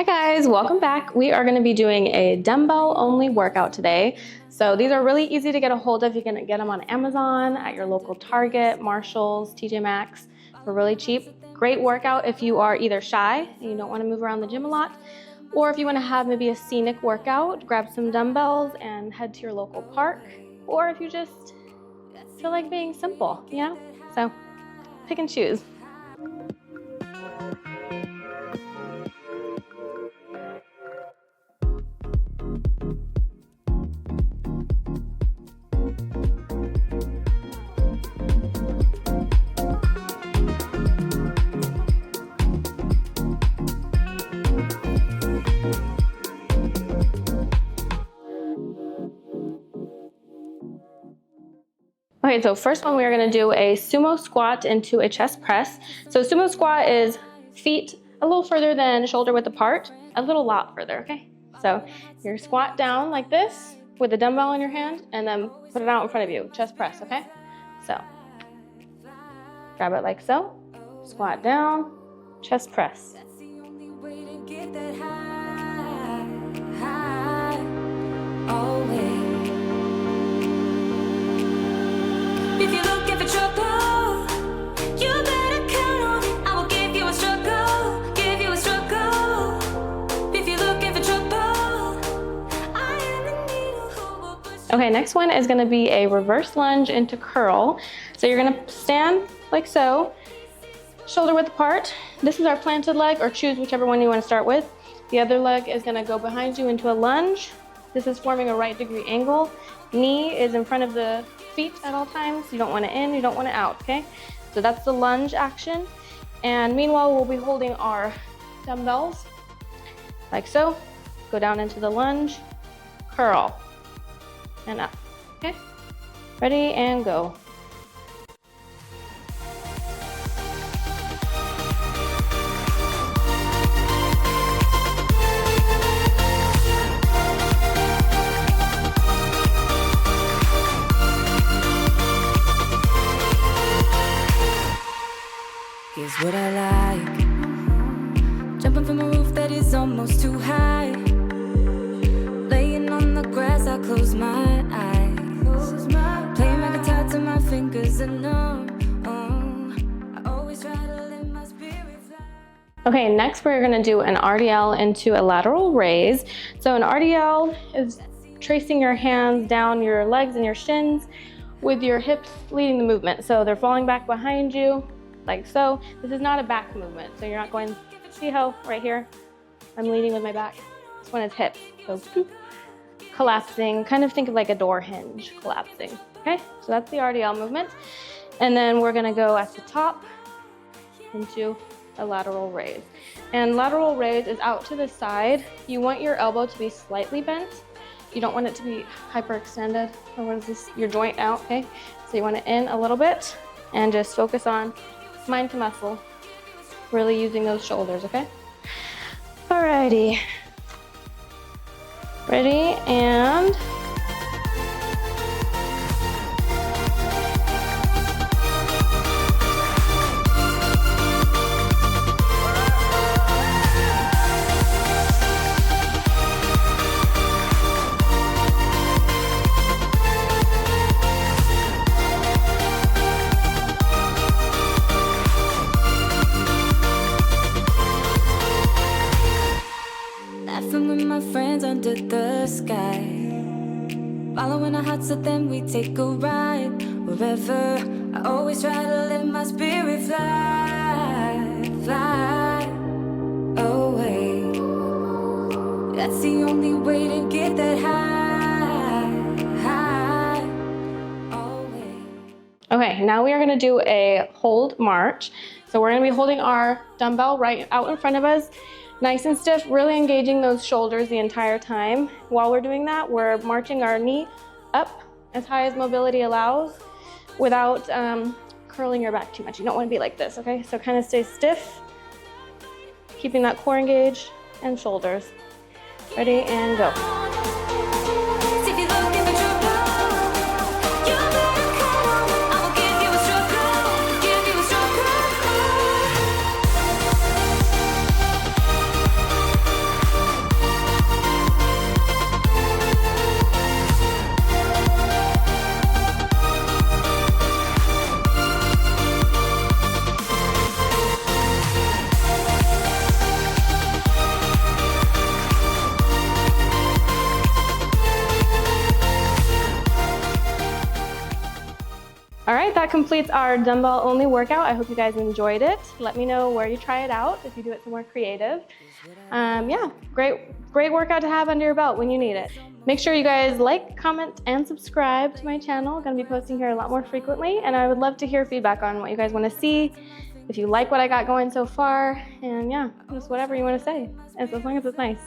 Hi guys, welcome back. We are going to be doing a dumbbell only workout today. So these are really easy to get a hold of. You can get them on Amazon, at your local Target, Marshalls, TJ Maxx for really cheap. Great workout if you are either shy and you don't want to move around the gym a lot, or if you want to have maybe a scenic workout, grab some dumbbells and head to your local park, or if you just feel like being simple, So pick and choose. Okay, so first one we are going to do a sumo squat into a chest press. So sumo squat is feet a little further than shoulder width apart, a lot further, okay? So you squat down like this with a dumbbell in your hand and then put it out in front of you, chest press, okay? So grab it like so, squat down, chest press. If you're looking for trouble, you better count on it. I will give you a struggle, give you a struggle. If you're looking for trouble, I am the needle who will push. Okay, next one is gonna be a reverse lunge into curl. So you're gonna stand like so, shoulder width apart. This is our planted leg, or choose whichever one you wanna start with. The other leg is gonna go behind you into a lunge. This is forming a right degree angle. Knee is in front of the feet at all times. You don't want it in, you don't want it out, okay? So that's the lunge action. And meanwhile, we'll be holding our dumbbells like so. Go down into the lunge, curl, and up, okay? Ready and go. Here's what I like. Jumping from a roof that is almost too high. Laying on the grass, I close my eyes. Playing my guitar to my fingers and I always try to let my spirit fly. Okay, next we're gonna do an RDL into a lateral raise. So an RDL is tracing your hands down your legs and your shins with your hips leading the movement. So they're falling back behind you, like so. This is not a back movement, so you're not going, see how right here I'm leading with my back? This one is hips, so boop, collapsing, kind of think of like a door hinge collapsing, okay? So that's the RDL movement. And then we're gonna go at the top into a lateral raise. And lateral raise is out to the side. You want your elbow to be slightly bent. You don't want it to be hyperextended, or what is this, your joint out, okay? So you want it in a little bit and just focus on mind to muscle, really using those shoulders, okay? Alrighty. Ready, and Laughing with my friends under the sky. Following our hearts, so then we take a ride. Wherever, I always try to let my spirit fly, fly away. That's the only way to get that high, high away. okay, now we are gonna do a hold march. So we're gonna be holding our dumbbell right out in front of us, nice and stiff, really engaging those shoulders the entire time. While we're doing that, we're marching our knee up as high as mobility allows without curling your back too much. You don't want to be like this, okay? So kind of stay stiff, keeping that core engaged and shoulders. Ready and go. If you're looking for trouble, you better come on. I will give you a struggle, give you a struggle. All right, that completes our dumbbell only workout. I hope you guys enjoyed it. Let me know where you try it out, if you do it somewhere creative. Yeah, great workout to have under your belt when you need it. Make sure you guys like, comment, and subscribe to my channel. I'm gonna be posting here a lot more frequently, and I would love to hear feedback on what you guys wanna see, if you like what I got going so far, and yeah, just whatever you wanna say, as long as it's nice.